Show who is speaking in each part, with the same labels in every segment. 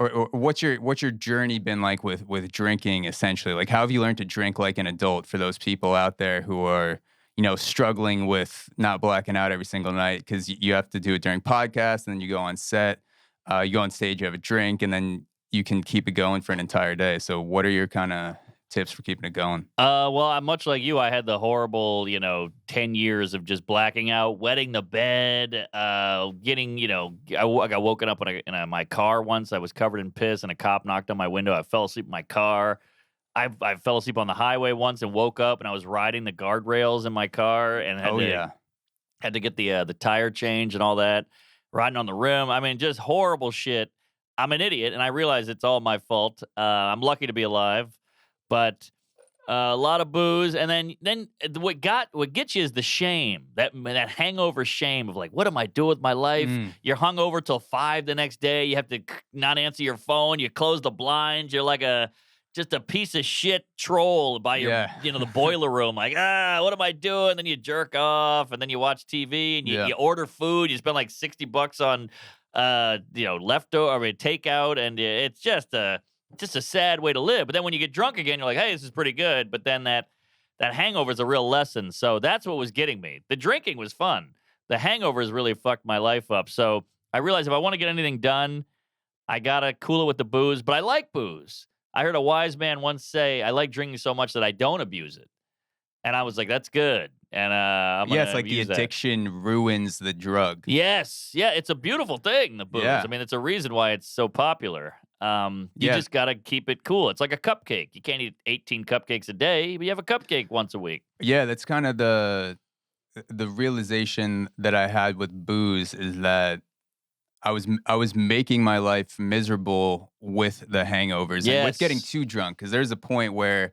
Speaker 1: or what's your journey been like with drinking essentially? Like, how have you learned to drink like an adult for those people out there who are, struggling with not blacking out every single night because you have to do it during podcasts and then you go on set, you go on stage, you have a drink, and then you can keep it going for an entire day. So what are your kind of tips for keeping it going?
Speaker 2: Well, I'm much like you. I had the horrible, 10 years of just blacking out, wetting the bed, getting, I got woken up in my car once. I was covered in piss and a cop knocked on my window. I fell asleep in my car. I fell asleep on the highway once and woke up and I was riding the guardrails in my car and had to get the tire change and all that, riding on the rim. I mean, just horrible shit. I'm an idiot and I realize it's all my fault. I'm lucky to be alive. But a lot of booze, and then what gets you is the shame, that hangover shame of like, what am I doing with my life? You're hungover till 5 the next day. You have to not answer your phone. You close the blinds. You're like just a piece of shit troll by your the boiler room. Like, what am I doing? Then you jerk off, and then you watch TV, and you order food. You spend like $60 on takeout, and it's just a sad way to live. But then when you get drunk again, you're like, hey, this is pretty good. But then that hangover is a real lesson. So that's what was getting me. The drinking was fun. The hangovers really fucked my life up. So I realized if I want to get anything done, I got to cool it with the booze. But I like booze. I heard a wise man once say, I like drinking so much that I don't abuse it. And I was like, that's good. And
Speaker 1: it's like the addiction ruins the drug.
Speaker 2: Yes. Yeah, it's a beautiful thing, the booze. I mean, it's a reason why it's so popular. You just got to keep it cool. It's like a cupcake. You can't eat 18 cupcakes a day, but you have a cupcake once a week.
Speaker 1: Yeah, that's kind of the realization that I had with booze is that I was making my life miserable with the hangovers and with getting too drunk, because there's a point where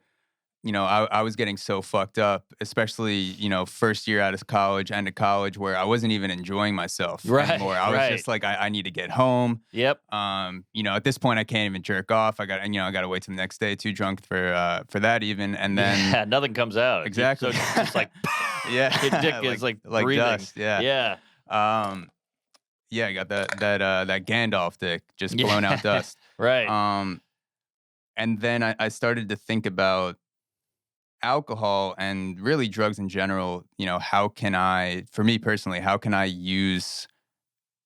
Speaker 1: I was getting so fucked up, especially, first year out of college, end of college, where I wasn't even enjoying myself anymore. I was just like, I need to get home.
Speaker 2: Yep.
Speaker 1: At this point, I can't even jerk off. I got to wait till the next day, too drunk for that even. And then
Speaker 2: nothing comes out.
Speaker 1: Exactly.
Speaker 2: So it's just like,
Speaker 1: your
Speaker 2: dick is like breathing.
Speaker 1: Dust. Yeah. I got that Gandalf dick just blown out dust.
Speaker 2: Right.
Speaker 1: And then I started to think about alcohol and really drugs in general. For me personally, how can I use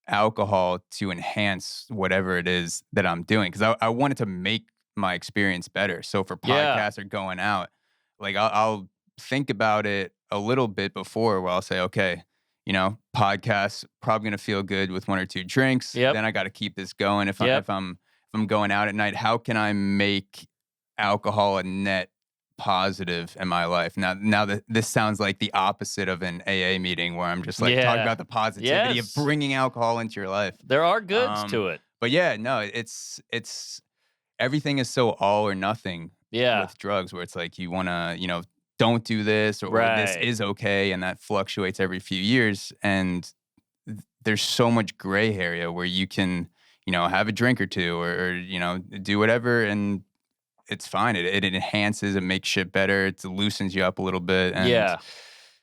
Speaker 1: alcohol to enhance whatever it is that I'm doing? Because I wanted to make my experience better. So for podcasts or going out, like I'll think about it a little bit before, where I'll say, okay, podcasts probably gonna feel good with 1 or 2 drinks. Then I got to keep this going. If I'm going out at night, how can I make alcohol a net positive in my life? Now that this sounds like the opposite of an AA meeting, where I'm just like talking about the positivity of bringing alcohol into your life.
Speaker 2: There are goods to it.
Speaker 1: But it's everything is so all or nothing with drugs, where it's like you want to, don't do this, or this is okay, and that fluctuates every few years. And there's so much gray area where you can, have a drink or two, or do whatever, and it's fine. It enhances, it makes shit better. It loosens you up a little bit. And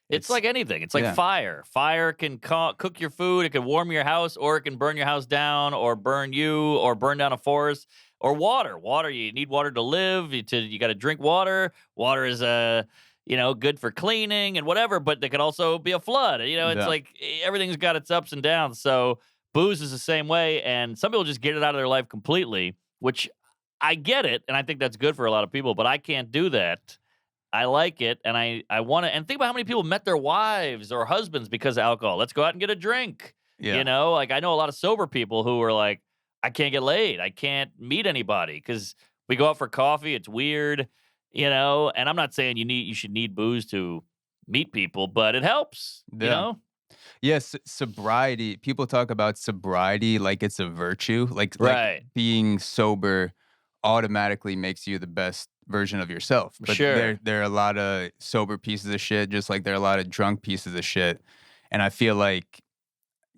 Speaker 2: it's like anything. It's like fire. Fire can cook your food. It can warm your house, or it can burn your house down, or burn you, or burn down a forest. Or water. Water, you need water to live. You got to drink water. Water is good for cleaning and whatever, but there could also be a flood. It's like everything's got its ups and downs. So booze is the same way. And some people just get it out of their life completely, which I get it, and I think that's good for a lot of people, but I can't do that. I like it, and I want to. And think about how many people met their wives or husbands because of alcohol. Let's go out and get a drink. Like I know a lot of sober people who are like, I can't get laid. I can't meet anybody because we go out for coffee. It's weird, And I'm not saying you should need booze to meet people, but it helps.
Speaker 1: Yes, sobriety. People talk about sobriety like it's a virtue, like being sober automatically makes you the best version of yourself. But there are a lot of sober pieces of shit, just like there are a lot of drunk pieces of shit. And I feel like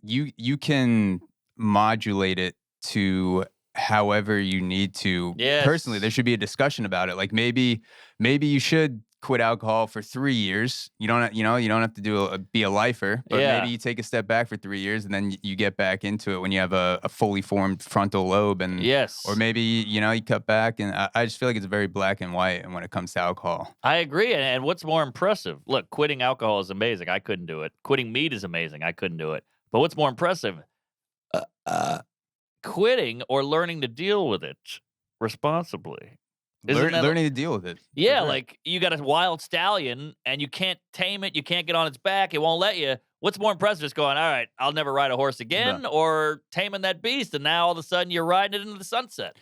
Speaker 1: you can modulate it to however you need to. Personally, there should be a discussion about it. Like maybe you should quit alcohol for 3 years. You don't have to be a lifer, but maybe
Speaker 2: Yeah.
Speaker 1: you take a step back for 3 years and then you get back into it when you have a fully formed frontal lobe, and or
Speaker 2: Yes.
Speaker 1: maybe, you cut back, and I just feel like it's very black and white when it comes to alcohol.
Speaker 2: I agree, and what's more impressive? Look, quitting alcohol is amazing. I couldn't do it. Quitting meat is amazing. I couldn't do it. But what's more impressive? Uh, uh, Quitting or learning to deal with it responsibly. Isn't that
Speaker 1: Learning to deal with it, for
Speaker 2: yeah,
Speaker 1: sure.
Speaker 2: like, you got a wild stallion, and you can't tame it, you can't get on its back, it won't let you. What's more impressive? Just going, "Alright, I'll never ride a horse
Speaker 1: The
Speaker 2: again," or taming that beast, and now all of a sudden you're riding it into the sunset.